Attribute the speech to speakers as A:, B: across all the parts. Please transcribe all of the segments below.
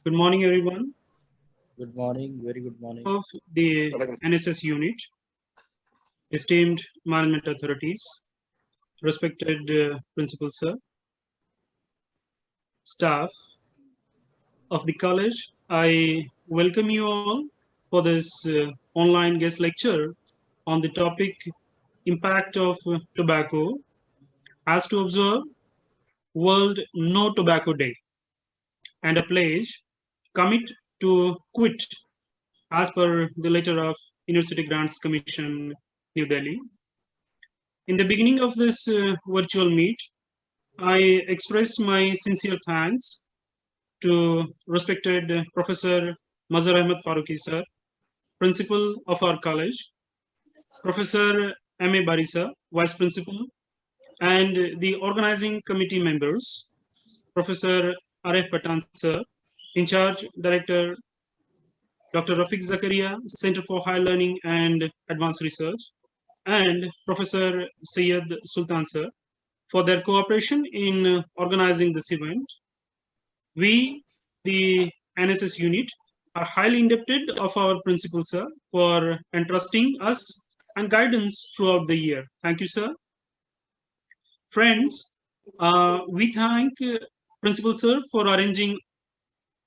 A: Good morning, everyone
B: Good morning, very good morning.
A: of the NSS unit, esteemed management authorities, respected principal sir, staff of the college. I welcome you all for this online guest lecture on the topic impact of tobacco as to observe World No Tobacco Day and a pledge commit to quit as per the letter of University Grants Commission, New Delhi. In the beginning of this virtual meet, I express my sincere thanks to respected Professor Mazhar Ahmed Farooqi sir, principal of our college, Professor M.A. Barisa, vice principal, and the organizing committee members, Professor Arif Patan sir, in charge director Dr. Rafiq Zakaria, Center for Higher Learning and Advanced Research, and Professor Syed Sultan sir, for their cooperation in organizing this event. We, the NSS unit, are highly indebted of our principal sir for entrusting us and guidance throughout the year. Thank you, sir. Friends, we thank principal sir for arranging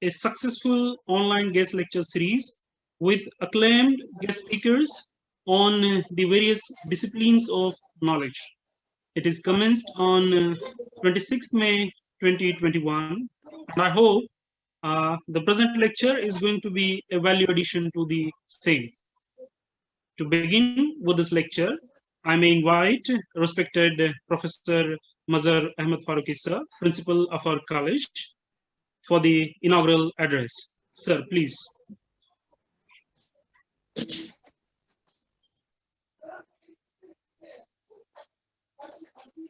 A: a successful online guest lecture series with acclaimed guest speakers on the various disciplines of knowledge. It is commenced on 26th May 2021, and I hope the present lecture is going to be a value addition to the same. To begin with this lecture, I may invite respected Professor Mazhar Ahmed Farooqi sir, principal of our college, for the inaugural address. Sir, please.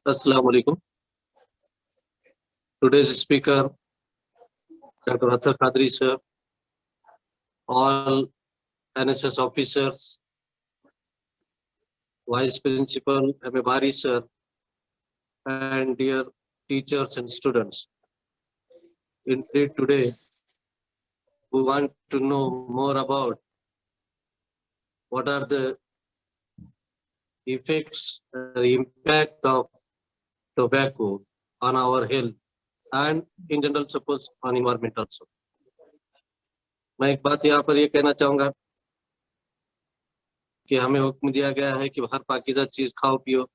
C: Assalamu alaikum. Today's speaker, Dr. Athar Qadri sir, all NSS officers, Vice Principal M.A. Bari sir, and dear teachers and students. Indeed, today we want to know more about what are the effects, the impact of tobacco on our health and in general suppose on environment also. मैं एक बात यहाँ पर ये कहना चाहूंगा कि हमें हुक्म दिया गया है कि हर पाकीज़ा चीज खाओ पियो।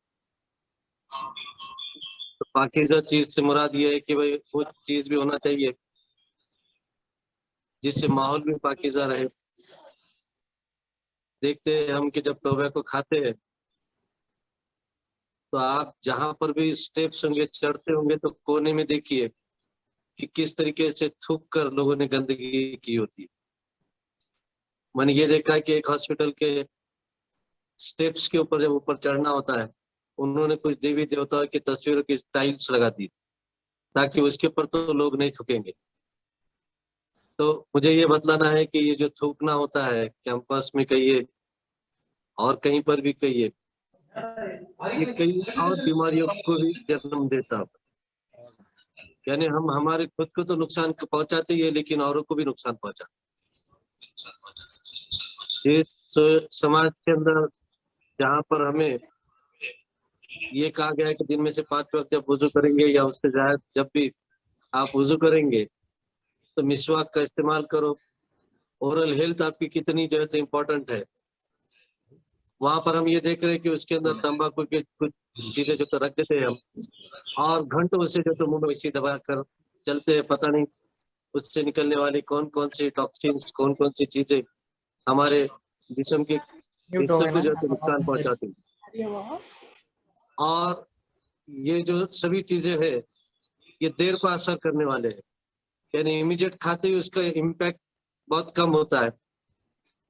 C: तो पाकीज़ा चीज से मुराद ये है कि भाई वो चीज भी होना चाहिए जिससे माहौल भी पाकीज़ा रहे। देखते हैं हम कि जब टोबैको खाते हैं तो आप जहां पर भी स्टेप्स होंगे, चढ़ते होंगे, तो कोने में देखिए कि किस तरीके से थूक कर लोगों ने गंदगी की होती है। मैंने ये देखा कि एक हॉस्पिटल के स्टेप्स के ऊपर जब ऊपर चढ़ना होता है, उन्होंने कुछ देवी देवताओं की तस्वीरों की टाइल्स लगा दी ताकि उसके ऊपर तो लोग नहीं थूकेंगे। तो मुझे ये बतलाना है कि ये जो थूकना होता है कैंपस में कहिए और कहीं पर भी कहिए, ये कई और बीमारियों को भी जन्म देता है। यानी हम हमारे खुद को तो नुकसान पहुंचाते ही है, लेकिन औरों को भी नुकसान पहुंचाते। इस समाज के अंदर जहाँ पर हमें ये कहा गया है कि दिन में से 5 वक्त जब वुजू करेंगे या उससे ज्यादा जब भी आप वुजू करेंगे तो मिसवाक का इस्तेमाल करो। ओरल हेल्थ आपकी कितनी जो है इम्पोर्टेंट है। वहां पर हम ये देख रहे हैं कि उसके अंदर तंबाकू के कुछ चीजें जो तो रख देते हैं हम, और घंटों से जो तो मुंह में इसी दबा कर चलते हैं। पता नहीं उससे निकलने वाली कौन कौन सी टॉक्सिन्स, कौन कौन सी चीजें हमारे जिस्म के हिस्से को जो है नुकसान पहुंचाती है। और ये जो सभी चीजें है ये देर को असर करने वाले हैं, यानी इमीडिएट खाते ही उसका इम्पैक्ट बहुत कम होता है,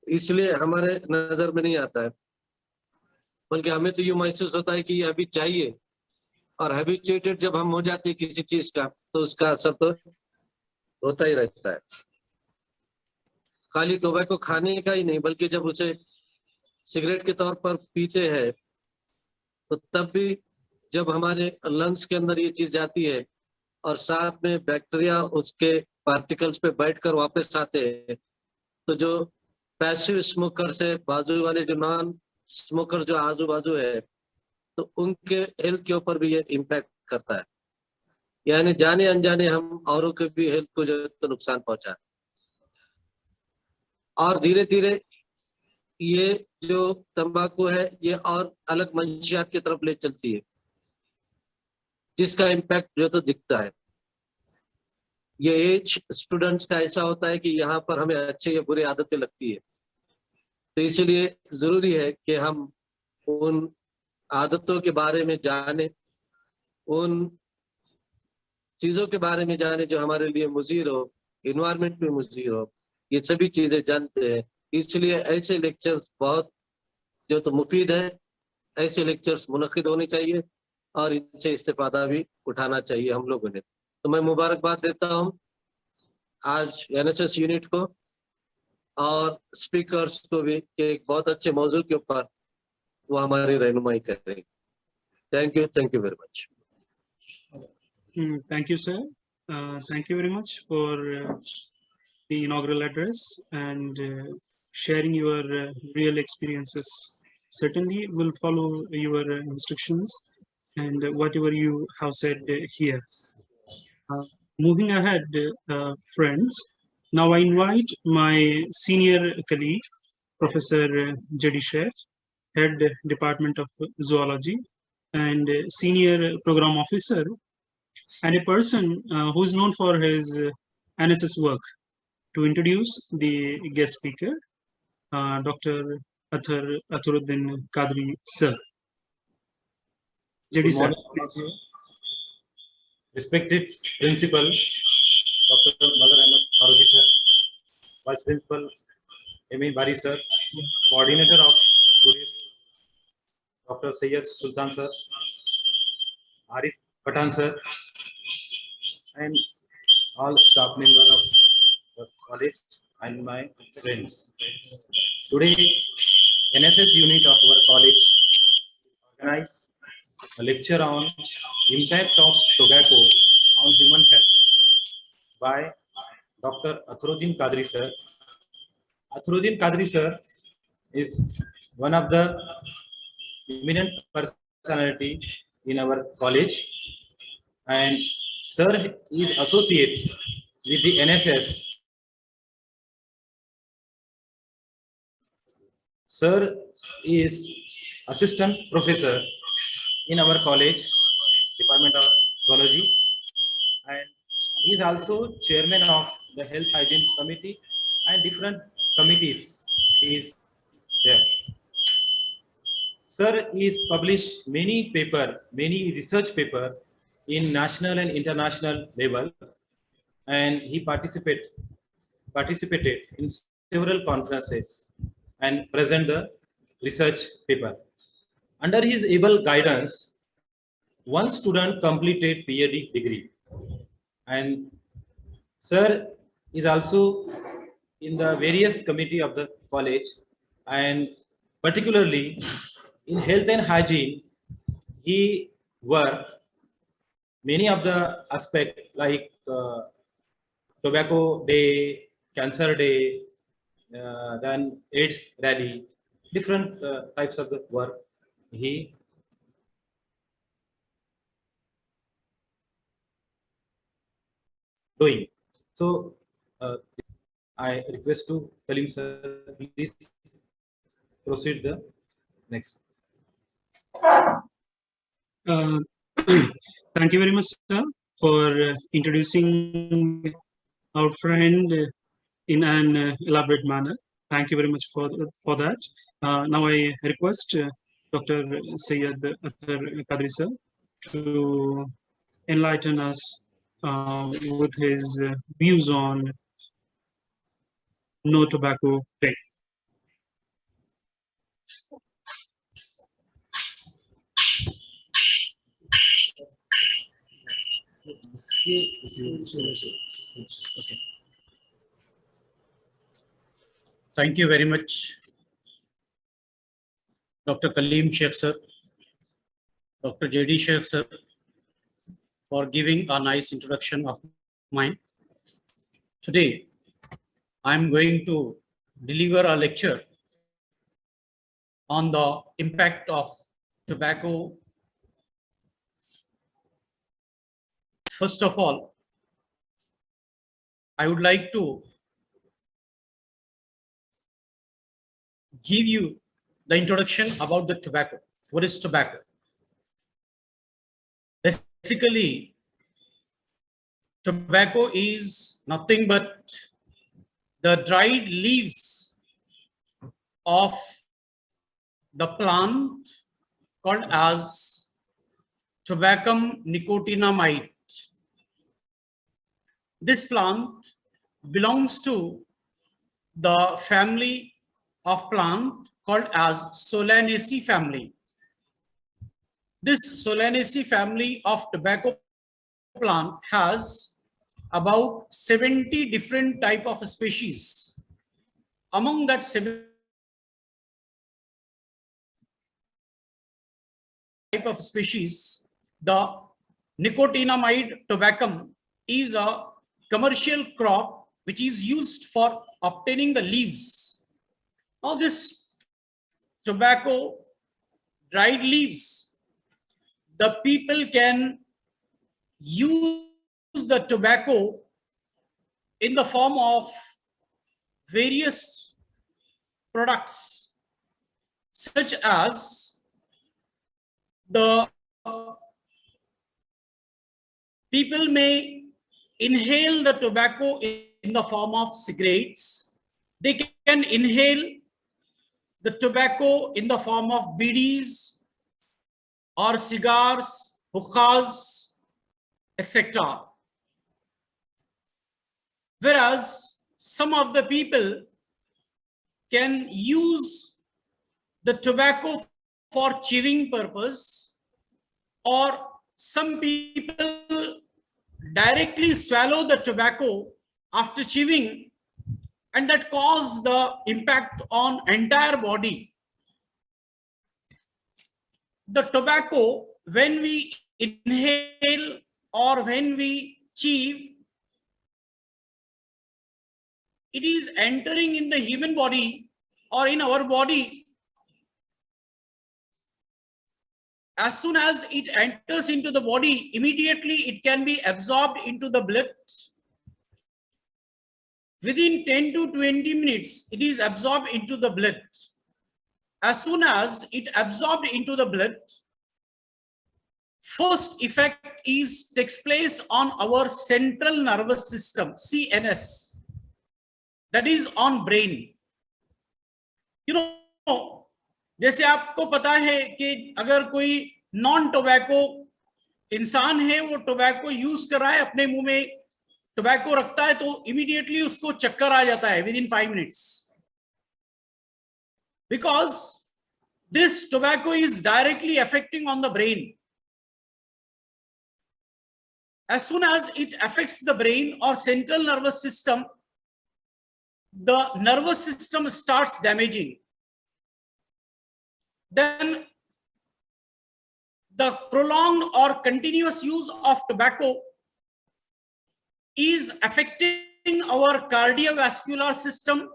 C: इसलिए हमारे नजर में नहीं आता है। बल्कि हमें तो ये महसूस होता है कि ये अभी चाहिए, और हैबिचुएटेड जब हम हो जाते हैं किसी चीज का तो उसका असर तो होता ही रहता है। खाली टोबैको खाने का ही नहीं, बल्कि जब उसे सिगरेट के तौर पर पीते हैं तो तब भी जब हमारे लंग्स के अंदर ये चीज जाती है और साथ में बैक्टीरिया उसके पार्टिकल्स पे बैठकर वापस आते हैं, तो जो पैसिव स्मोकर से बाजू वाले जो नॉन स्मोकर जो आजू बाजू है, तो उनके हेल्थ के ऊपर भी ये इम्पैक्ट करता है। यानी जाने अनजाने हम औरों के भी हेल्थ को जो है तो नुकसान पहुंचा है। और धीरे धीरे ये जो तंबाकू है ये और अलग मंशियात की तरफ ले चलती है, जिसका इम्पैक्ट जो तो दिखता है। ये एज स्टूडेंट्स का ऐसा होता है कि यहाँ पर हमें अच्छे या बुरी आदतें लगती है, तो इसलिए जरूरी है कि हम उन आदतों के बारे में जाने, उन चीजों के बारे में जाने जो हमारे लिए मुजीर हो, इन्वायरमेंट में मुजीर हो, ये सभी चीजें जानते हैं। इसलिए ऐसे लेक्चर्स बहुत जो तो मुफीद है, ऐसे लेक्चर्स मुनक्किद होने चाहिए और इनसे इस्तेफादा भी उठाना चाहिए हम लोगों ने। तो मैं मुबारकबाद देता हूँ आज एनएसएस यूनिट को और स्पीकर्स को भी कि एक बहुत अच्छे मौजू के ऊपर वो हमारी रहनुमाई करेंगे। Thank you very much.
A: Thank you, sir. Thank you very much for the inaugural address and sharing your real experiences. Certainly, we'll follow your instructions and whatever you have said here. Moving ahead, friends, now I invite my senior colleague, Professor J.D. Sheikh, Head Department of Zoology and Senior Program Officer, and a person who is known for his NSS work, to introduce the guest speaker, Dr. Atharuddin Kadri sir. JD sir.
D: Respected Principal Dr. Madar Ahmed Faruqi sir, Vice Principal M.E. Bari sir, Coordinator of today's Dr. Sayyid Sultan sir, Arif Pathan sir, and all staff members of the college and my friends. Today, NSS unit of our college organize a lecture on impact of tobacco on human health by Dr. Atharuddin Kadri sir. Atharuddin Kadri sir is one of the eminent personality in our college, and sir is associate with the NSS. Sir is assistant professor in our college, Department of Zoology, and he is also chairman of the Health Hygiene Committee and different committees he is there. Sir is published many research paper in national and international level, and he participated in several conferences and present the research paper. Under his able guidance, one student completed PhD degree, and sir is also in the various committee of the college, and particularly in health and hygiene, he worked many of the aspects like tobacco day, cancer day, then AIDS rally, different types of the work he doing. So I request to Kalim sir, please proceed the next.
A: Thank you very much, sir, for introducing our friend in an elaborate manner. Thank you very much for that. Now I request Dr. Sayyid Athar Kadri sir to enlighten us with his views on No Tobacco Day.
E: Thank you very much, Dr. Kaleem Sheikh sir, Dr. J.D. Sheikh sir, for giving a nice introduction of mine. Today, I'm going to deliver a lecture on the impact of tobacco. First of all, I would like to give you the introduction about the tobacco. What is tobacco? Basically, tobacco is nothing but the dried leaves of the plant called as Tobacum nicotinamide. This plant belongs to the family of plant called as Solanaceae family. This Solanaceae family of tobacco plant has about 70 different type of species. Among that 70 type of species, the nicotinamide tobacum is a commercial crop which is used for obtaining the leaves. Now this tobacco dried leaves, the people can use the tobacco in the form of various products, such as the people may inhale the tobacco in the form of cigarettes. They can inhale the tobacco in the form of bidis or cigars, hookahs, etc. Whereas some of the people can use the tobacco for chewing purpose, or some people directly swallow the tobacco after chewing, and that cause the impact on entire body. The tobacco, when we inhale or when we chew, it is entering in the human body or in our body. As soon as it enters into the body, immediately it can be absorbed into the blood. Within 10 to 20 minutes, it is absorbed into the blood. As soon as it absorbed into the blood, first effect takes place on our central nervous system, CNS, that is on brain. You know, जैसे आपको पता है कि अगर कोई non tobacco इंसान है, वो टोबैको यूज कर रहा है, अपने मुंह में टोबैको रखता है, तो इमीडिएटली उसको चक्कर आ जाता है with in 5 minutes, because this tobacco is directly affecting on the brain. As soon as it affects the brain or central nervous system, the nervous system starts damaging. Then the prolonged or continuous use of tobacco is affecting our cardiovascular system.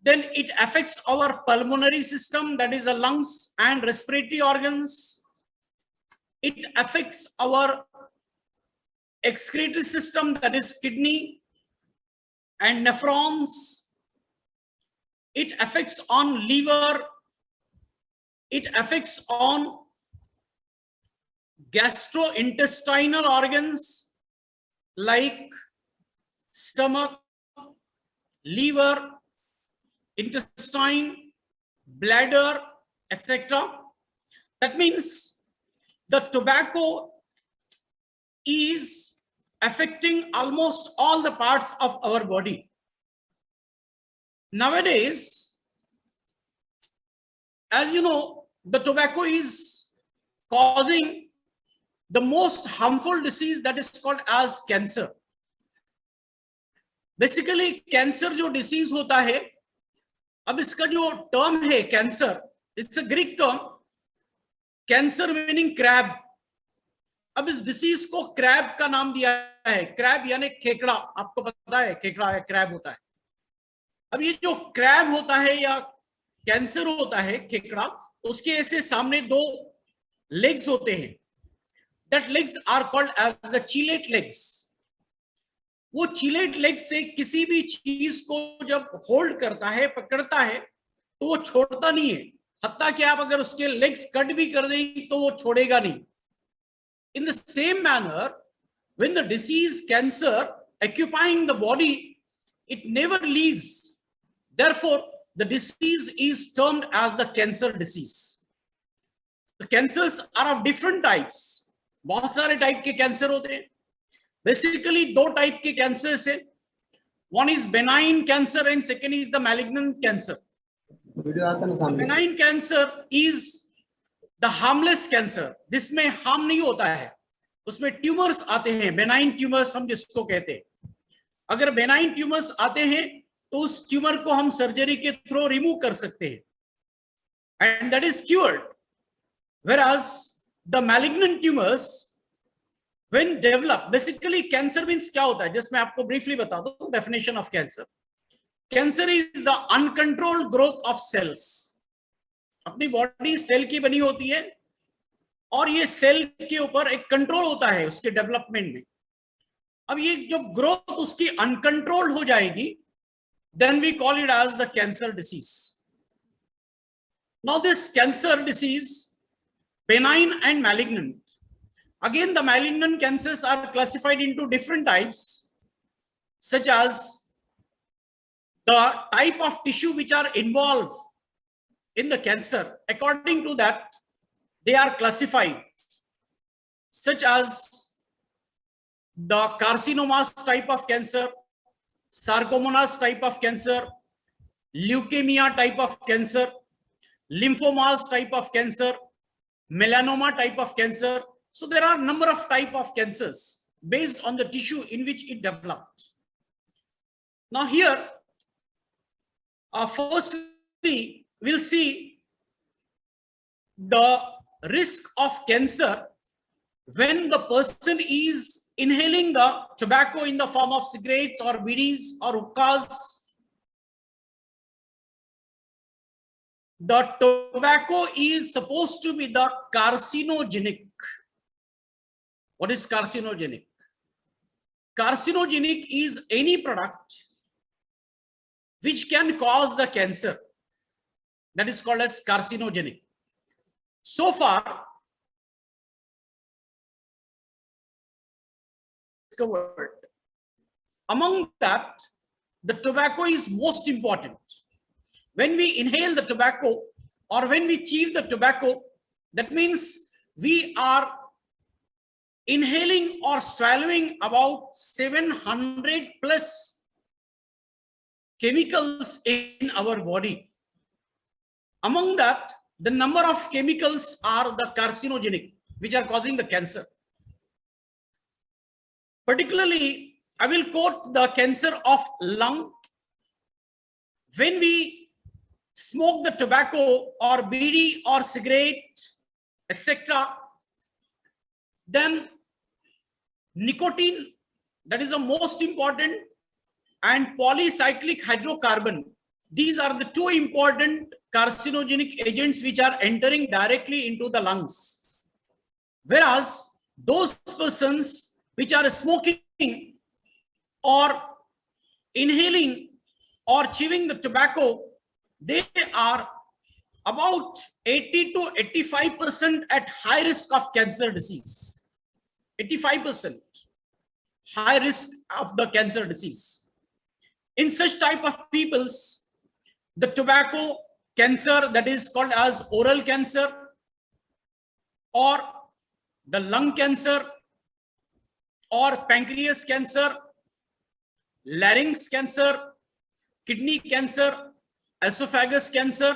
E: Then it affects our pulmonary system, that is the lungs and respiratory organs. It affects our excretory system, that is kidney and nephrons. It affects on liver. It affects on gastrointestinal organs like stomach, liver, intestine, bladder, etc. That means the tobacco is affecting almost all the parts of our body. Nowadays, as you know, the tobacco is causing the most harmful disease, that is called as cancer. Basically, cancer जो disease होता है, अब इसका जो term है cancer, it's a Greek term, cancer meaning crab. अब इस disease को क्रैब का नाम दिया है, क्रैब यानी खेकड़ा, आपको पता है खेकड़ा है, क्रैब होता है। अब ये जो क्रैब होता है या कैंसर होता है खेकड़ा, उसके ऐसे सामने दो लेग्स होते हैं, that legs are called as the chelate legs. वो चिलेट लेग से किसी भी चीज को जब होल्ड करता है, पकड़ता है, तो वो छोड़ता नहीं है। हत्ता कि आप अगर उसके लेग्स कट भी कर देंगे तो वो छोड़ेगा नहीं। In the same manner, when the disease cancer occupying the body, it never leaves. Therefore, the disease is termed as the cancer disease. The cancers are of different types. बहुत सारे type के कैंसर होते हैं। Basically दो type के cancer है, one is benign cancer and second is the malignant cancer. Benign cancer is the harmless cancer, जिसमें harm नहीं होता है, उसमें ट्यूमर्स आते हैं, बेनाइन ट्यूमर्स हम जिसको कहते हैं। अगर बेनाइन ट्यूमर्स आते हैं तो उस ट्यूमर को हम सर्जरी के थ्रू रिमूव कर सकते हैं and that is cured. Whereas the malignant tumours when develop, basically cancer means क्या होता है, जस्ट मैं आपको ब्रीफली बता दूं definition of cancer. Cancer is the uncontrolled growth of cells. अपनी बॉडी सेल की बनी होती है और ये सेल के ऊपर एक कंट्रोल होता है उसके डेवलपमेंट में। अब ये जो ग्रोथ उसकी अनकंट्रोल्ड हो जाएगी, then we call it as the cancer disease. Now this cancer disease, benign and malignant. Again, the malignant cancers are classified into different types, such as the type of tissue which are involved in the cancer. According to that, they are classified, such as the carcinomas type of cancer, sarcomas type of cancer, leukemia type of cancer, lymphomas type of cancer, melanoma type of cancer. So there are a number of type of cancers based on the tissue in which it developed. Now here, firstly, we'll see the risk of cancer when the person is inhaling the tobacco in the form of cigarettes or bidis or hookahs. The tobacco is supposed to be the carcinogenic. What is carcinogenic? Carcinogenic is any product which can cause the cancer. That is called as carcinogenic. So far, discovered. Among that, the tobacco is most important. When we inhale the tobacco or when we chew the tobacco, that means we are inhaling or swallowing about 700 plus chemicals in our body. Among that, the number of chemicals are the carcinogenic, which are causing the cancer. Particularly, I will quote the cancer of lung. When we smoke the tobacco or bidi or cigarette, etc., then nicotine, that is the most important, and polycyclic hydrocarbon, these are the two important carcinogenic agents which are entering directly into the lungs. Whereas those persons which are smoking or inhaling or chewing the tobacco, they are about 80 to 85% at high risk of cancer disease. 85% high risk of the cancer disease. In such type of peoples, the tobacco cancer, that is called as oral cancer, or the lung cancer, or pancreas cancer, larynx cancer, kidney cancer, esophagus cancer,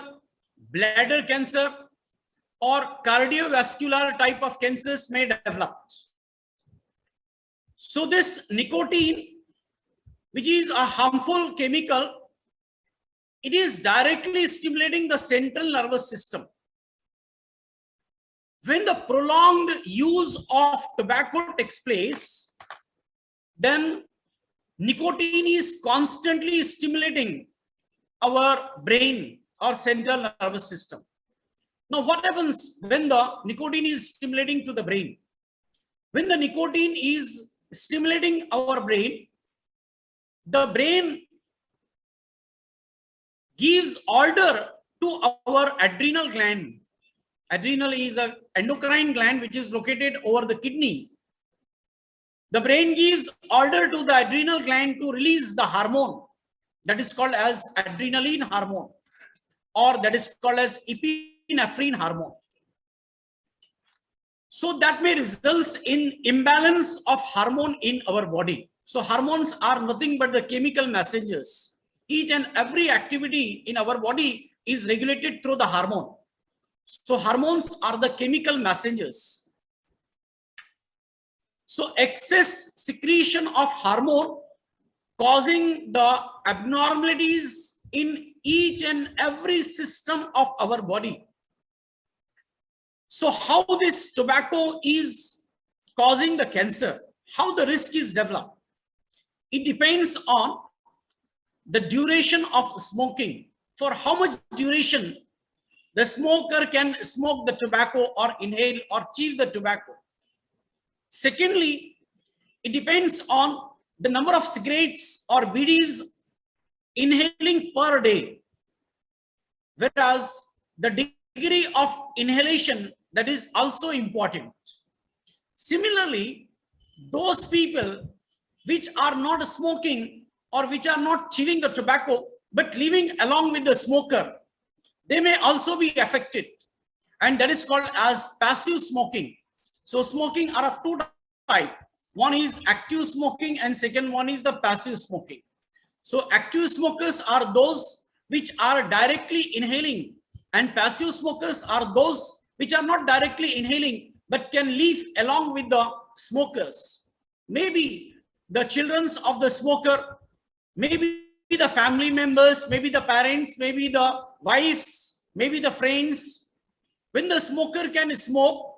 E: bladder cancer, or cardiovascular type of cancers may develop. So this nicotine, which is a harmful chemical, it is directly stimulating the central nervous system. when the prolonged use of tobacco takes place, then nicotine is constantly stimulating our brain or central nervous system. Now, what happens when the nicotine is stimulating to the brain? When the nicotine is stimulating our brain, the brain gives order to our adrenal gland. Adrenal is an endocrine gland which is located over the kidney. The brain gives order to the adrenal gland to release the hormone that is called as adrenaline hormone, or that is called as epinephrine hormone. So that may result in imbalance of hormone in our body. So hormones are nothing but the chemical messengers. Each and every activity in our body is regulated through the hormone. So hormones are the chemical messengers. So excess secretion of hormone causing the abnormalities in each and every system of our body. So how this tobacco is causing the cancer, how the risk is developed, it depends on the duration of smoking. For how much duration the smoker can smoke the tobacco or inhale or chew the tobacco. Secondly, it depends on the number of cigarettes or bidis inhaling per day, whereas the degree of inhalation, that is also important. Similarly, those people which are not smoking or which are not chewing the tobacco but living along with the smoker, they may also be affected, and that is called as passive smoking. So smoking are of two types. One is active smoking and second one is the passive smoking. So active smokers are those which are directly inhaling, and passive smokers are those which are not directly inhaling but can live along with the smokers. Maybe the children of the smoker, maybe the family members, maybe the parents, maybe the wives, maybe the friends. When the smoker can smoke,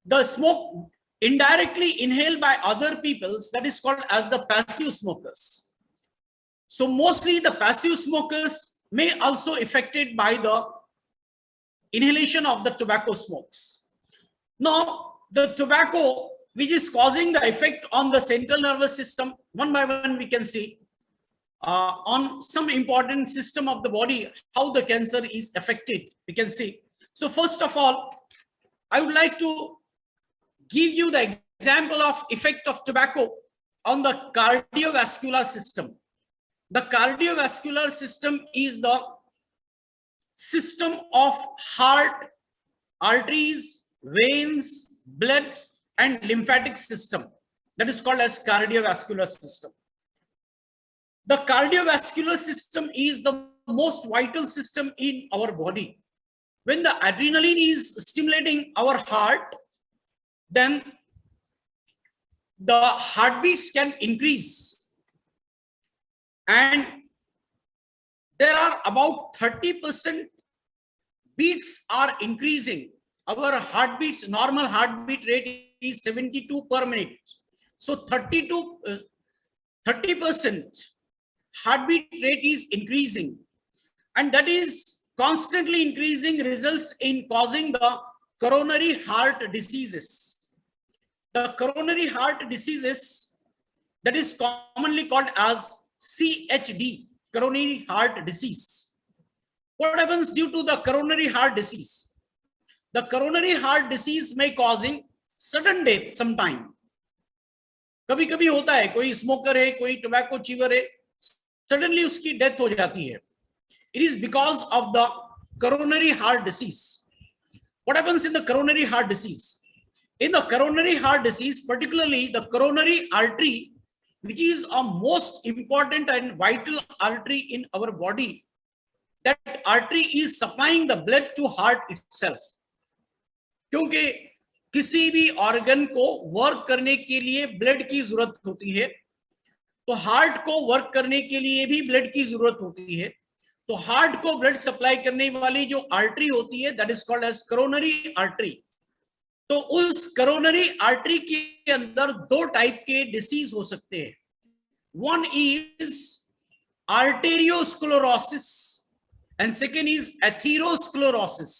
E: the smoke indirectly inhaled by other people, that is called as the passive smokers. So mostly the passive smokers may also affected by the inhalation of the tobacco smokes. Now, the tobacco which is causing the effect on the central nervous system, one by one we can see on some important system of the body, how the cancer is affected, we can see. So first of all, I would like to give you the example of effect of tobacco on the cardiovascular system. The cardiovascular system is the system of heart, arteries, veins, blood, and lymphatic system. That is called as cardiovascular system. The cardiovascular system is the most vital system in our body. When the adrenaline is stimulating our heart, then the heartbeats can increase. And there are about 30% beats are increasing. Our heartbeats, normal heartbeat rate is 72 per minute. So 30% heartbeat rate is increasing, and that is constantly increasing, results in causing the coronary heart diseases. The coronary heart diseases, that is commonly called as CHD, coronary heart disease. What happens due to the coronary heart disease? The coronary heart disease may causing sudden death sometime. कभी कभी होता है, कोई smoker है, कोई tobacco चीवर है, suddenly उसकी death हो जाती है. It is because of the coronary heart disease. What happens in the coronary heart disease? In the coronary heart disease, particularly the coronary artery, which is a most important and vital artery in our body, that artery is supplying the blood to heart itself. क्योंकि किसी भी organ को work करने के लिए blood की जरूरत होती है, तो हार्ट को वर्क करने के लिए भी ब्लड की जरूरत होती है. तो हार्ट को ब्लड सप्लाई करने वाली जो आर्टरी होती है, that is called as coronary artery. तो उस करोनरी आर्टरी के अंदर दो टाइप के डिसीज हो सकते हैं. One is arteriosclerosis and second is atherosclerosis.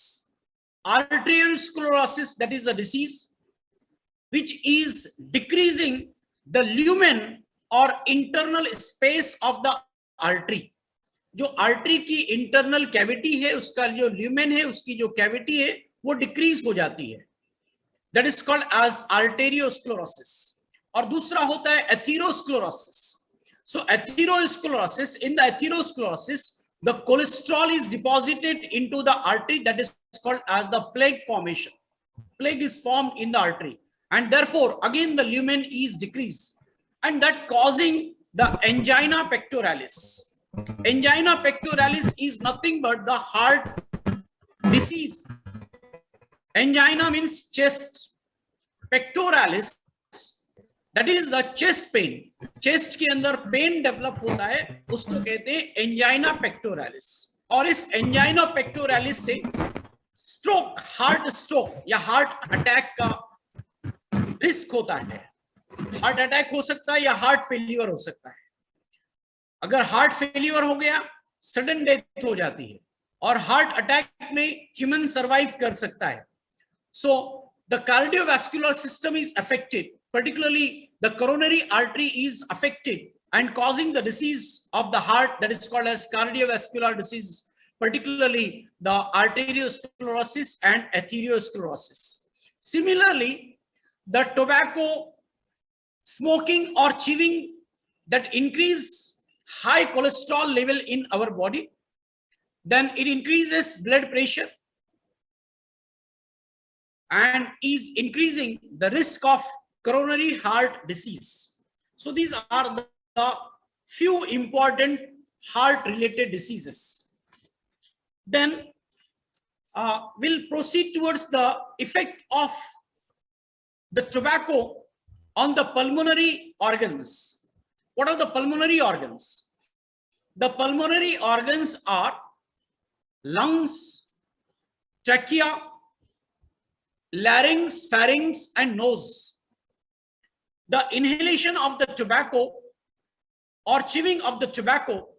E: Arteriosclerosis, that is a disease which is decreasing the lumen or internal space of the artery. जो आर्टरी की इंटरनल कैविटी है, उसका जो ल्यूमेन है, उसकी जो कैविटी है, वो डिक्रीज हो जाती है. That is called as arteriosclerosis. और दूसरा होता है atherosclerosis. So atherosclerosis, in the atherosclerosis, the cholesterol is deposited into the artery, that is called as the plaque formation. Plaque is formed in the artery, and therefore again the lumen is decreased, and that causing the angina pectoralis. Angina pectoralis is nothing but the heart disease. Angina means chest. Pectoralis, that is the chest pain. Chest के अंदर pen develop होता है, उसको कहते हैं angina pectoralis. और इस angina pectoralis से स्ट्रोक, हार्ट स्ट्रोक या हार्ट अटैक का रिस्क होता है. हार्ट अटैक हो सकता है या हार्ट फेल्यूर हो सकता है. अगर हार्ट फेल्यूर हो गया, सडन डेथ हो जाती है, और हार्ट अटैक में ह्यूमन सर्वाइव कर सकता है. So the cardiovascular system is affected, particularly the coronary artery is affected and causing the disease of the heart, that is called as cardiovascular disease, particularly the arteriosclerosis and atherosclerosis. Similarly, the tobacco, smoking or chewing that increase high cholesterol level in our body, then it increases blood pressure and is increasing the risk of coronary heart disease. So these are the few important heart related diseases. Then we'll proceed towards the effect of the tobacco on the pulmonary organs. What are the pulmonary organs? The pulmonary organs are lungs, trachea, larynx, pharynx, and nose. The inhalation of the tobacco or chewing of the tobacco,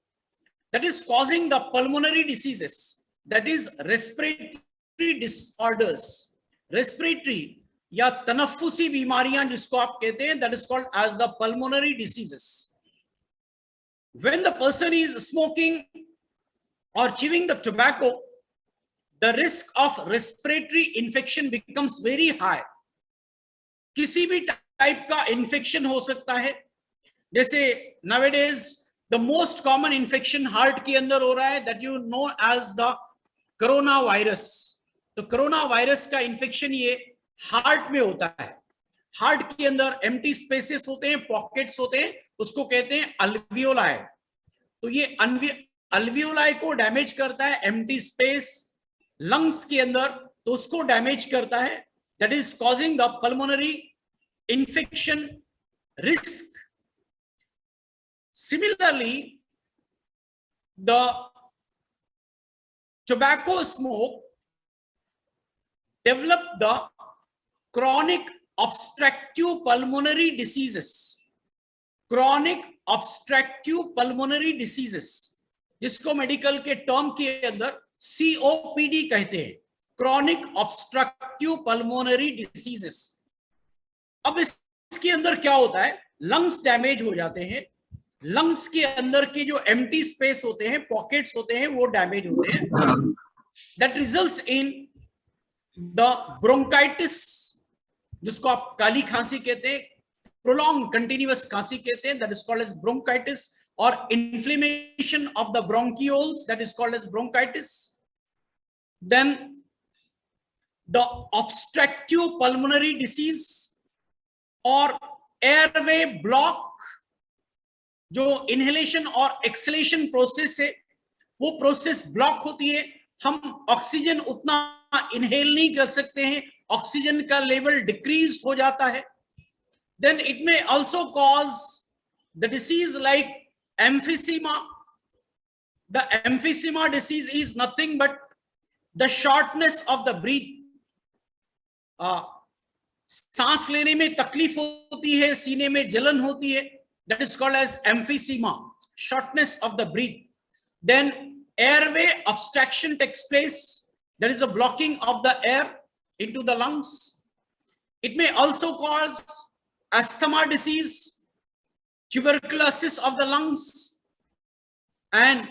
E: that is causing the pulmonary diseases, that is respiratory disorders. Respiratory या तनफ्फुसी बीमारियां जिसको आप कहते हैं, that is called as the pulmonary diseases. When the person is smoking or chewing the tobacco, the risk of respiratory infection becomes very high. किसी भी type का infection हो सकता है. जैसे nowadays the most common infection heart के अंदर हो रहा है, that you know as the corona virus. तो कोरोना वायरस का इंफेक्शन ये हार्ट में होता है. हार्ट के अंदर एम्प्टी स्पेसेस होते हैं, पॉकेट्स होते हैं, उसको कहते हैं अल्वियोलाई. तो ये अल्वियोलाई को डैमेज करता है, एम्प्टी स्पेस लंग्स के अंदर, तो उसको डैमेज करता है. that is causing the pulmonary infection risk. Similarly, the tobacco smoke develop the chronic obstructive pulmonary diseases. Chronic obstructive pulmonary diseases, जिसको मेडिकल के टर्म के अंदर COPD कहते हैं, chronic obstructive pulmonary diseases. अब इसके अंदर क्या होता है, लंग्स डैमेज हो जाते हैं, लंग्स के अंदर के जो एम्प्टी स्पेस होते हैं, पॉकेट्स होते हैं, वो डैमेज होते हैं. That results in the bronchitis, जिसको आप काली खांसी कहते हैं, प्रोलॉन्ग कंटिन्यूअस खांसी कहते हैं, that is called as bronchitis, और inflammation of the bronchioles, that is called as bronchitis. Then the obstructive pulmonary disease और एयरवे ब्लॉक, जो इनहेलेशन और एक्सलेशन प्रोसेस है, वो प्रोसेस ब्लॉक होती है, हम ऑक्सीजन उतना इनहेल नहीं कर सकते हैं, ऑक्सीजन का लेवल डिक्रीज हो जाता है. Then it may also cause the disease like emphysema. The emphysema disease is nothing but the shortness of the breath. सांस लेने में तकलीफ होती है, सीने में जलन होती है, that is called as emphysema, shortness of the breath. Then airway obstruction takes place, there is a blocking of the air into the lungs. It may also cause asthma disease, tuberculosis of the lungs, and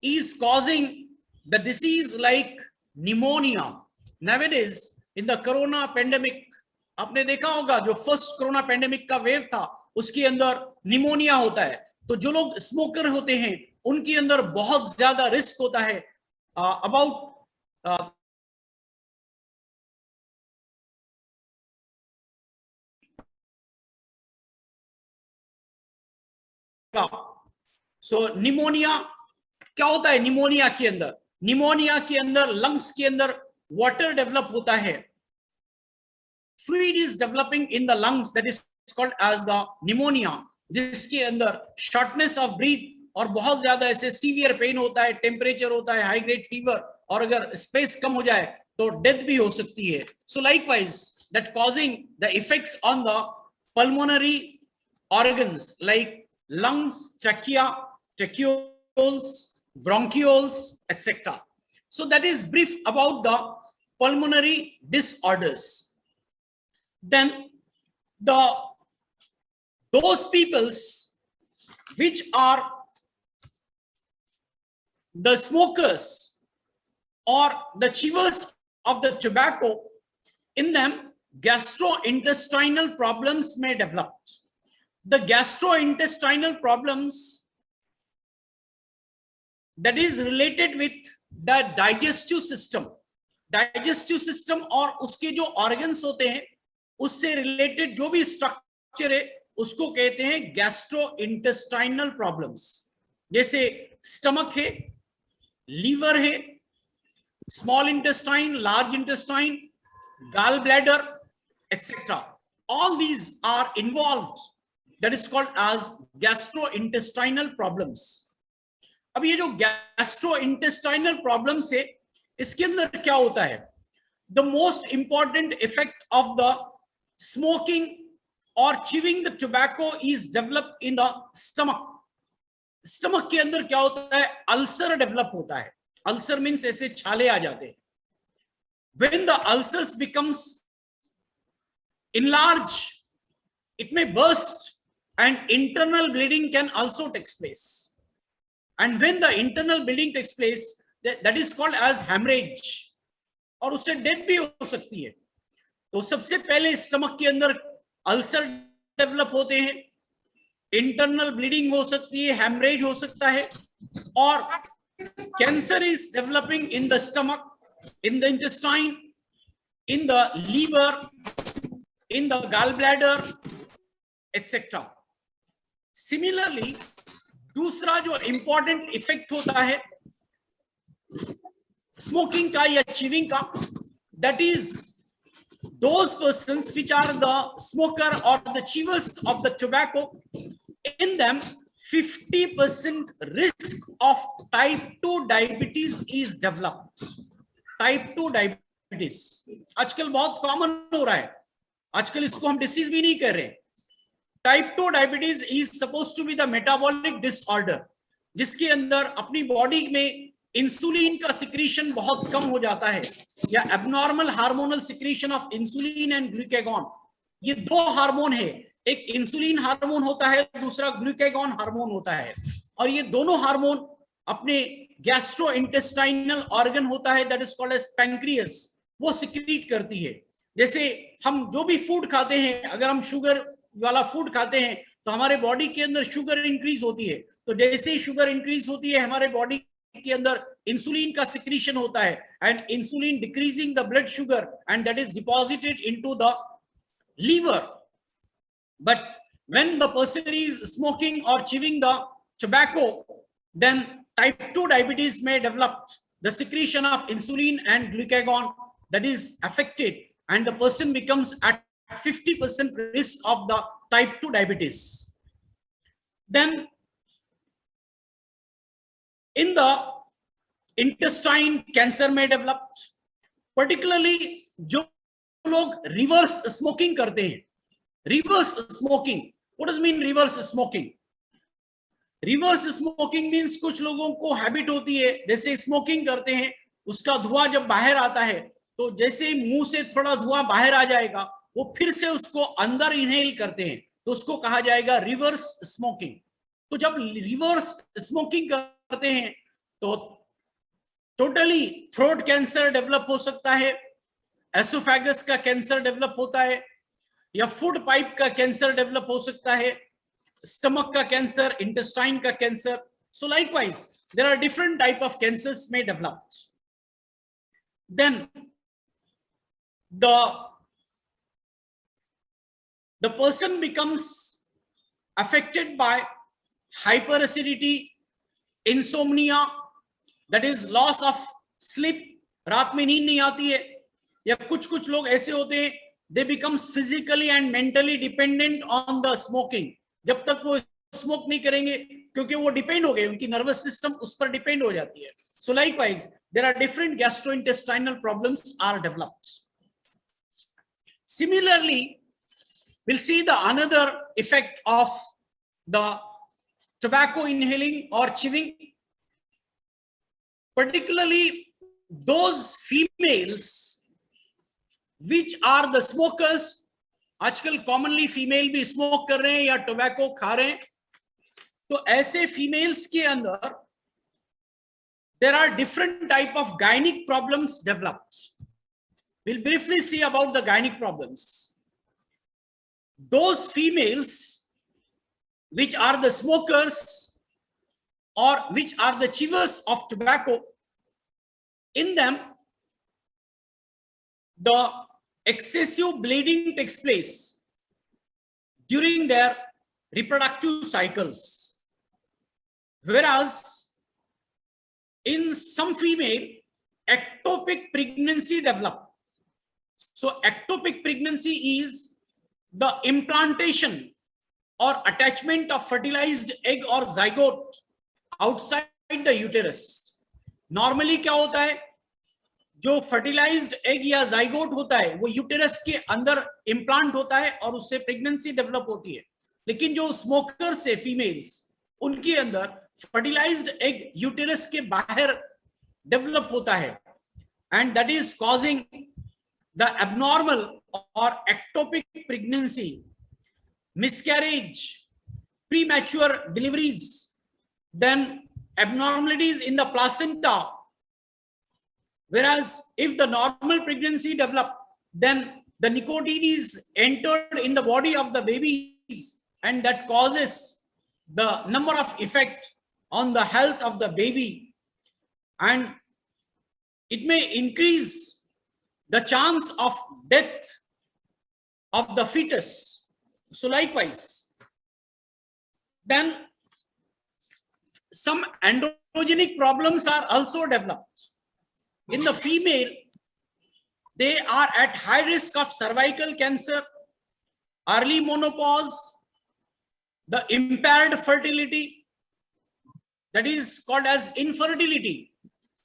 E: is causing the disease like pneumonia. Nowadays in the corona pandemic, आपने देखा होगा जो first corona pandemic का wave था उसके अंदर pneumonia होता है। तो जो लोग स्मोकर होते हैं उनके अंदर बहुत ज्यादा रिस्क होता है अबाउट सो निमोनिया क्या होता है? निमोनिया के अंदर लंग्स के अंदर वाटर डेवलप होता है, fluid is developing in the lungs, that is called as the pneumonia, जिसके अंदर shortness of breath और बहुत ज्यादा ऐसे सीवियर पेन होता है, टेम्परेचर होता है, हाई ग्रेड फीवर, और अगर स्पेस कम हो जाए तो डेथ भी हो सकती है। सो likewise that causing the effect on the pulmonary organs like lungs, trachea, tracheoles, bronchioles, etc. So that is brief about the pulmonary disorders. Then those peoples which are the smokers or the chewers of the tobacco, in them gastrointestinal problems may develop. The gastrointestinal problems that is related with the digestive system और उसके जो organs होते हैं उससे related जो भी structure है उसको कहते हैं gastrointestinal problems। जैसे stomach है, liver है, small intestine, large intestine, gallbladder, etc. All these are involved, that is called as gastrointestinal problems. अब ये जो gastrointestinal problems है इसके अंदर क्या होता है? The most important effect of the smoking or chewing the tobacco is developed in the stomach. Stomach के अंदर क्या होता है? Ulcer develop होता है। Ulcer means ऐसे छाले आ जाते हैं। When the ulcers becomes enlarged, it may burst and internal bleeding can also take place. And when the internal bleeding takes place, that is called as hemorrhage, और उससे death भी हो सकती है। तो सबसे पहले स्टमक के अंदर अल्सर डेवलप होते हैं, इंटरनल ब्लीडिंग हो सकती है, हेमरेज हो सकता है, और cancer is developing in the stomach, in the intestine, in the liver, in the gall bladder, etcetera. Similarly दूसरा जो इंपॉर्टेंट इफेक्ट होता है स्मोकिंग का या च्यूइंग का, that is those persons which are the smoker or the chewers of the tobacco, in them 50% risk of type 2 diabetes is developed. Type 2 diabetes आजकल बहुत common हो रहा है, आजकल इसको हम डिसीज भी नहीं कर रहे। Type 2 diabetes is suppose to be the metabolic disorder, जिसके अंदर अपनी बॉडी में इंसुलिन का सिक्रीशन बहुत कम हो जाता है, या abnormal hormonal secretion of insulin and glucagon. ये दो हार्मोन है, एक इंसुलिन हार्मोन होता है, दूसरा ग्लूकागॉन हार्मोन होता है, और ये दोनों हार्मोन अपने गैस्ट्रोइंटेस्टाइनल ऑर्गन होता है, that is called as pancreas, वो सिक्रीट करती है। जैसे हम जो भी फूड खाते हैं, अगर हम शुगर वाला फूड खाते हैं तो हमारे बॉडी के अंदर शुगर इंक्रीज होती है, तो जैसे ही शुगर इंक्रीज होती है हमारे बॉडी के अंदर इंसुलिन का सिक्रीशन होता है, and insulin decreasing the blood sugar and that is deposited into the liver. But when the person is smoking और chewing the tobacco, then type 2 diabetes में develop the secretion of insulin and glucagon that is affected, and the person becomes at 50% risk of the type 2 diabetes. Then in the intestine, cancer may develop, particularly जो लोग reverse smoking करते हैं, reverse smoking, what does mean reverse smoking? Reverse smoking means कुछ लोगों को habit होती है, जैसे स्मोकिंग करते हैं, उसका धुआं जब बाहर आता है तो जैसे ही मुंह से थोड़ा धुआं बाहर आ जाएगा वो फिर से उसको अंदर इनहेल करते हैं, तो उसको कहा जाएगा रिवर्स स्मोकिंग। तो जब रिवर्स स्मोकिंग करते हैं तो टोटली थ्रोट कैंसर डेवलप हो सकता है, एसोफेगस का कैंसर डेवलप होता है, या फूड पाइप का कैंसर डेवलप हो सकता है, स्टमक का कैंसर, इंटेस्टाइन का cancer. So likewise, there are different type of cancers may develop. Then the person becomes affected by hyperacidity, insomnia, that is loss of sleep, रात में नींद नहीं आती है, या कुछ लोग ऐसे होते हैं, they becomes physically and mentally dependent on the smoking. जब तक वो स्मोक नहीं करेंगे क्योंकि वो डिपेंड हो गए, उनकी नर्वस सिस्टम उस पर डिपेंड हो जाती है. So likewise, there are different gastrointestinal problems are developed. Similarly, we'll see the another effect of the tobacco inhaling or chewing, particularly those females which are the smokers. आजकल commonly female भी smoke कर रहे हैं या tobacco खा रहे हैं, तो ऐसे फीमेल्स के अंदर there are different type of gynec problems developed. We'll briefly see about the gynec problems. Those females which are the smokers or which are the chewers of tobacco, in them the excessive bleeding takes place during their reproductive cycles, whereas in some female ectopic pregnancy develop. So ectopic pregnancy is the implantation or attachment of fertilized egg or zygote outside the uterus. Normally क्या होता है, जो fertilised egg या zygote होता है वो uterus के अंदर इम्प्लांट होता है और उससे प्रेगनेंसी डेवलप होती है, लेकिन जो स्मोकर से फीमेल्स, उनके अंदर फर्टिलाइज्ड एग यूटेरस के बाहर डेवलप होता है, and that is causing the abnormal और ectopic pregnancy, miscarriage, premature deliveries, then abnormalities in the placenta. Whereas if the normal pregnancy develop, then the nicotine is entered in the body of the babies, and that causes the number of effect on the health of the baby, and it may increase the chance of death of the fetus. So likewise, then some androgenic problems are also developed. In the female, they are at high risk of cervical cancer, early menopause, the impaired fertility, that is called as infertility.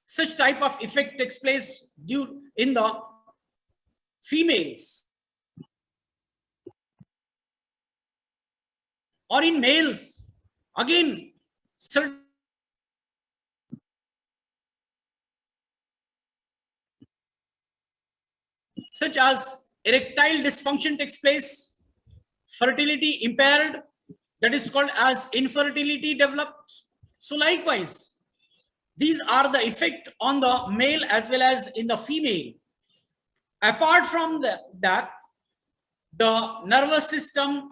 E: Such type of effect takes place due in the females. Or in males, again, such as erectile dysfunction takes place, fertility impaired, that is called as infertility developed. So likewise, these are the effect on the male as well as in the female. Apart from that, the nervous system,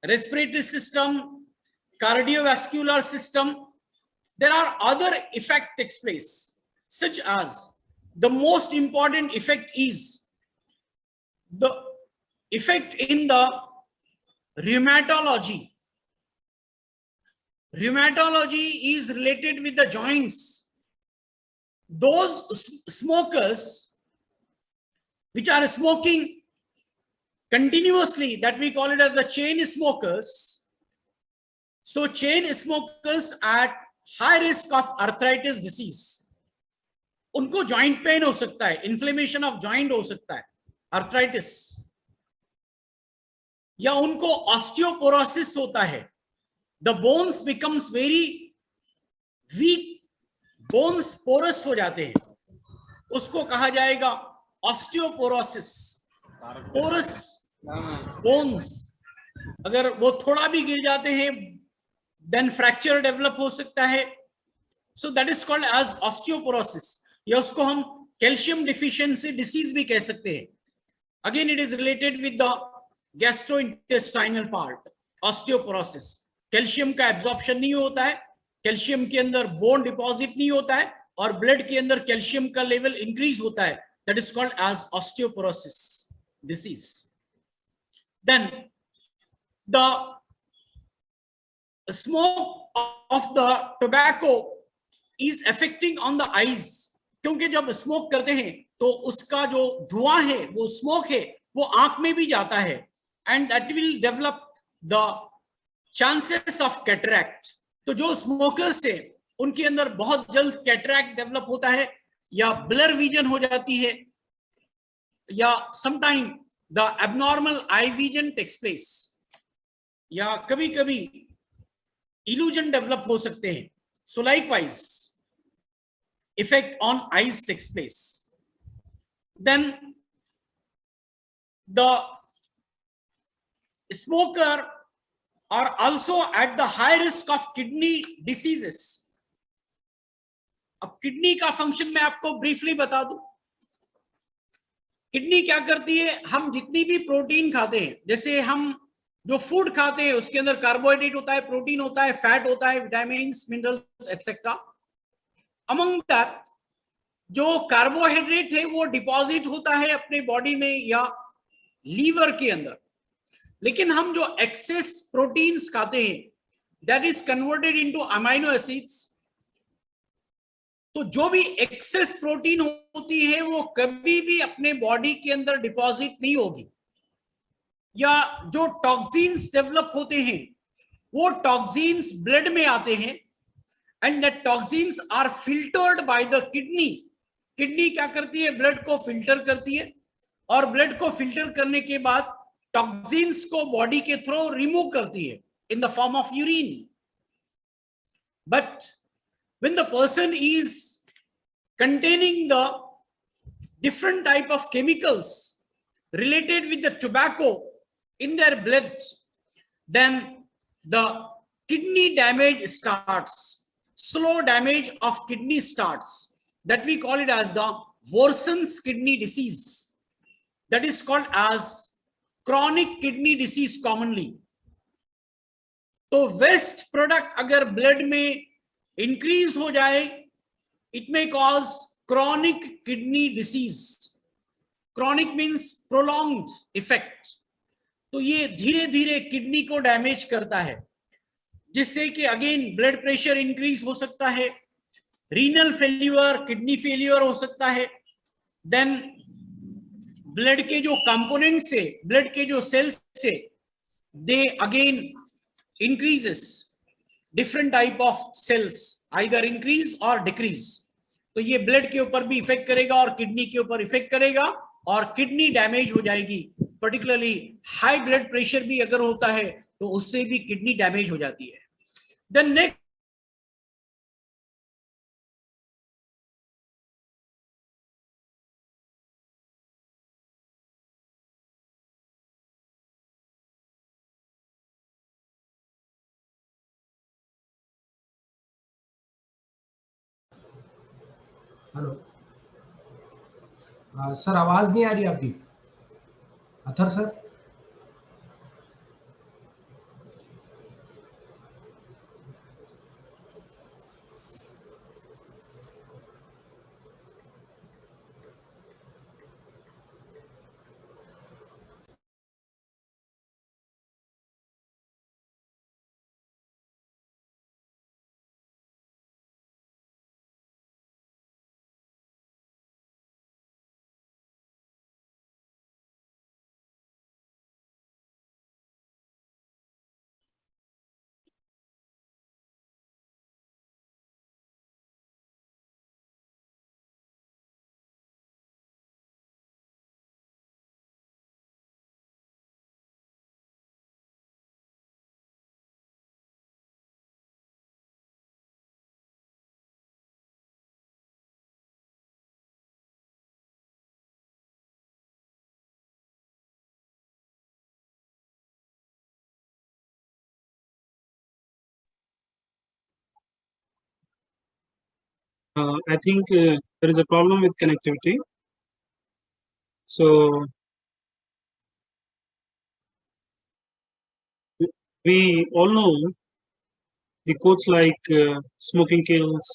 E: respiratory system, cardiovascular system, there are other effect takes place, such as the most important effect is the effect in the rheumatology. Rheumatology is related with the joints. Those smokers which are smoking continuously, that we call it as the chain smokers. So chain smokers at high risk of arthritis disease. उनको joint pain हो सकता है, inflammation of joint हो सकता है. Arthritis, या उनको osteoporosis होता है, the bones becomes very weak, bones porous हो जाते हैं, उसको कहा जाएगा ऑस्टियोपोरोसिस। पोरस बोन्स अगर वो थोड़ा भी गिर जाते हैं देन फ्रैक्चर डेवलप हो सकता है, so that is called as osteoporosis, या उसको हम कैल्शियम डिफिशियंसी डिसीज भी कह सकते हैं। Again it is related with the gastrointestinal part, osteoporosis. Calcium का एब्जॉर्प्शन नहीं होता है, कैल्शियम के अंदर बोन डिपॉजिट नहीं होता है, और ब्लड के अंदर कैल्शियम का लेवल इंक्रीज होता है, that is called as osteoporosis disease. Then the smoke of the tobacco is affecting on the eyes, क्योंकि जब स्मोक करते हैं तो उसका जो धुआं है, वो स्मोक है, वो आंख में भी जाता है, and that will develop the chances of cataract. तो जो स्मोकर्स है उनके अंदर बहुत जल्द कैटरैक्ट डेवलप होता है, या ब्लर विजन हो जाती है, या sometime the abnormal eye vision takes place, या कभी कभी इल्यूजन डेवलप हो सकते हैं। So likewise effect on eyes takes place. Then the smoker are also at the high risk of kidney diseases. अब किडनी का फंक्शन मैं आपको ब्रीफली बता दूं। किडनी क्या करती है, हम जितनी भी प्रोटीन खाते हैं, जैसे हम जो फूड खाते हैं उसके अंदर कार्बोहाइड्रेट होता है, प्रोटीन होता है, फैट होता है, vitamin minerals etcetera. Among that जो कार्बोहाइड्रेट है वो डिपॉजिट होता है अपने बॉडी में या लीवर के अंदर, लेकिन हम जो एक्सेस प्रोटीन्स खाते हैं that is converted into amino acids. तो जो भी एक्सेस प्रोटीन होती है वो कभी भी अपने बॉडी के अंदर डिपॉजिट नहीं होगी, या जो टॉक्सिन्स डेवलप होते हैं वो टॉक्सिन्स ब्लड में आते हैं, and that toxins are filtered by the kidney. Kidney क्या करती है, ब्लड को फिल्टर करती है, और ब्लड को फिल्टर करने के बाद टॉक्सिन्स को बॉडी के थ्रू रिमूव करती है in the form of urine. But when the person is containing the different type of chemicals related with the tobacco in their blood, then the kidney damage starts, slow damage of kidney starts, that we call it as the Worson's kidney disease, that is called as chronic kidney disease commonly. तो waste product अगर blood में increase हो जाए, it may cause chronic kidney disease. Chronic means prolonged effect. तो ये धीरे धीरे kidney को डैमेज करता है, जिससे कि अगेन ब्लड प्रेशर इंक्रीज हो सकता है, रीनल फेल्यूर, किडनी फेल्यूर हो सकता है, देन ब्लड के जो कंपोनेंट से, ब्लड के जो सेल्स से, they again increases, different type of cells either increase और डिक्रीज। तो ये ब्लड के ऊपर भी इफेक्ट करेगा और किडनी के ऊपर इफेक्ट करेगा, और किडनी डैमेज हो जाएगी। पर्टिकुलरली हाई ब्लड प्रेशर भी अगर होता है तो उससे भी किडनी डैमेज हो जाती है। देन नेक्स्ट,
F: हेलो सर, आवाज नहीं आ रही आपकी। Athar sir.
A: I think there is a problem with connectivity. So we all know the quotes like smoking kills,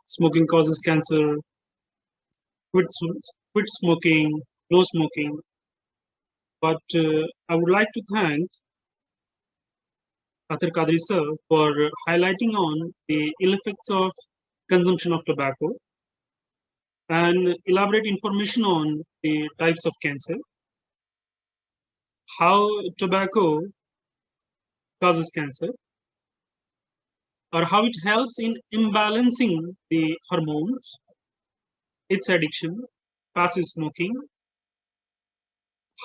A: smoking causes cancer, quit smoking, no smoking. But I would like to thank Athar Kadri sir for highlighting on the ill effects of consumption of tobacco and elaborate information on the types of cancer, how tobacco causes cancer, or how it helps in imbalancing the hormones, its addiction, passive smoking,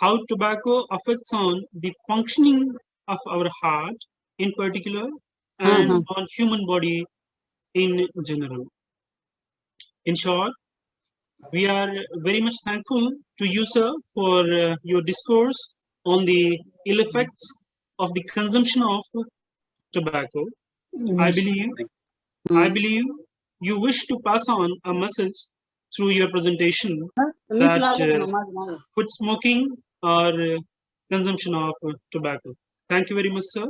A: how tobacco affects on the functioning of our heart in particular and on human body in general. In short, we are very much thankful to you, sir, for your discourse on the ill effects of the consumption of tobacco. I believe you wish to pass on a message through your presentation that quit smoking or consumption of tobacco. Thank you very much, sir.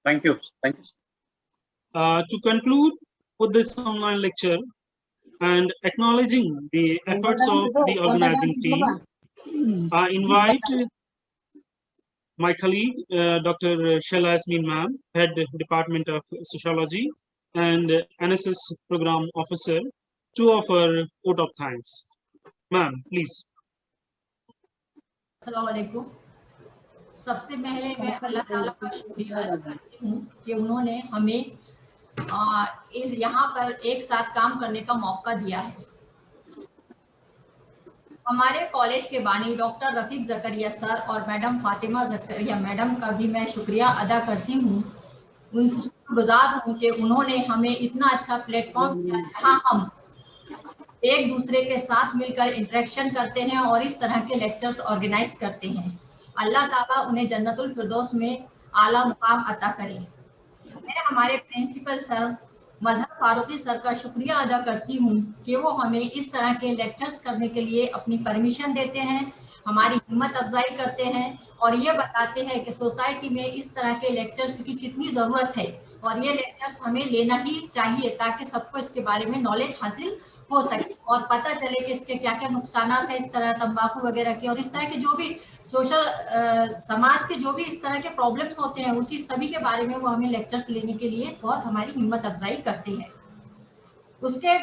G: Thank you. Thank you.
A: To conclude with this online lecture and acknowledging the efforts of the organizing team, I invite my colleague, Dr. Shaila Yasmin ma'am, Head Department of Sociology and NSS Program Officer, to offer vote of thanks. Ma'am, please.
H: अस्सलाम वालेकुम। सबसे पहले मैं अल्लाह ताला का शुक्रिया अदा करती हूँ कि उन्होंने हमें इस यहाँ पर एक साथ काम करने का मौका दिया है। हमारे कॉलेज के बानी डॉक्टर रफीक ज़करिया सर और मैडम फातिमा ज़करिया मैडम का भी मैं शुक्रिया अदा करती हूँ। उनसे शुक्रगुजार हूँ कि उन्होंने हमें इतना अच्छा प्लेटफॉर्म दिया जहाँ हम एक दूसरे के साथ मिलकर इंटरेक्शन करते हैं और इस तरह के लेक्चर्स ऑर्गेनाइज करते हैं। अल्लाह ताला उन्हें जन्नतुल फिरदौस में आला मुकाम अता करे। मैं हमारे प्रिंसिपल सर मजहर फारूकी सर का शुक्रिया अदा करती हूँ कि वो हमें इस तरह के लेक्चर्स करने के लिए अपनी परमिशन देते हैं, हमारी हिम्मत अफजाई करते हैं और ये बताते हैं कि सोसाइटी में इस तरह के लेक्चर्स की कितनी ज़रूरत है और ये लेक्चर्स हमें लेना ही चाहिए ताकि सबको इसके बारे में नॉलेज हासिल हो सके और पता चले कि इसके क्या क्या नुकसान है इस तरह तंबाकू वगैरह के और इस तरह के जो भी सोशल समाज के जो भी इस तरह के प्रॉब्लम्स होते हैं उसी सभी के बारे में वो हमें लेक्चर्स लेने के लिए बहुत हमारी हिम्मत अफजाई करते हैं। उसके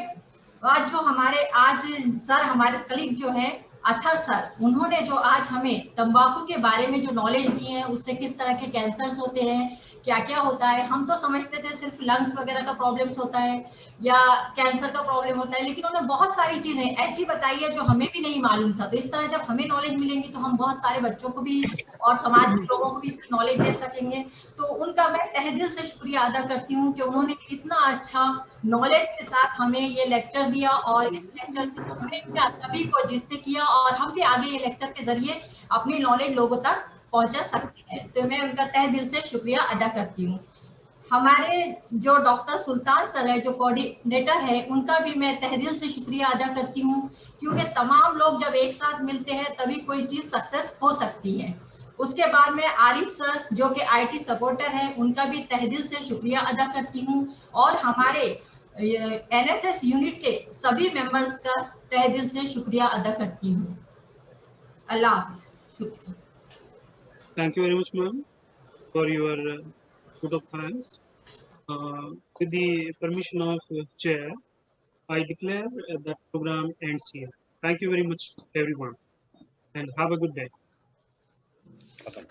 H: बाद जो हमारे आज सर हमारे कलीग जो है अथर सर, उन्होंने जो आज हमें तंबाकू के बारे में जो नॉलेज दी है उससे किस तरह के कैंसर्स होते हैं, क्या क्या होता है। हम तो समझते थे सिर्फ लंग्स वगैरह का प्रॉब्लम्स होता है या कैंसर का प्रॉब्लम होता है, लेकिन उन्होंने बहुत सारी चीजें ऐसी बताई है जो हमें भी नहीं मालूम था। तो इस तरह जब हमें नॉलेज मिलेंगी तो हम बहुत सारे बच्चों को भी और समाज के लोगों को भी इसकी नॉलेज दे सकेंगे। तो उनका मैं तहे दिल से शुक्रिया अदा करती हूँ कि उन्होंने इतना अच्छा नॉलेज के साथ हमें ये लेक्चर दिया और इस लेक्चर को सभी को जिसने किया और हम भी आगे ये लेक्चर के जरिए अपनी नॉलेज लोगों तक पहुंचा सकते हैं। तो मैं उनका तहे दिल से शुक्रिया अदा करती हूँ। हमारे जो डॉक्टर सुल्तान सर है जो कोऑर्डिनेटर है उनका भी मैं तहे दिल से शुक्रिया अदा करती हूँ क्योंकि तमाम लोग जब एक साथ मिलते हैं तभी कोई चीज़ सक्सेस हो सकती है। उसके बाद में आरिफ सर जो कि IT सपोर्टर है उनका भी तहे दिल से शुक्रिया अदा करती हूँ और हमारे NSS यूनिट के सभी मेंबर्स का तहे दिल से शुक्रिया अदा करती हूँ। अल्लाह हाफिज़। शुक्रिया।
A: Thank you very much, ma'am, for your vote of thanks. With the permission of chair, I declare that program ends here. Thank you very much, everyone, and have a good day.
G: Okay.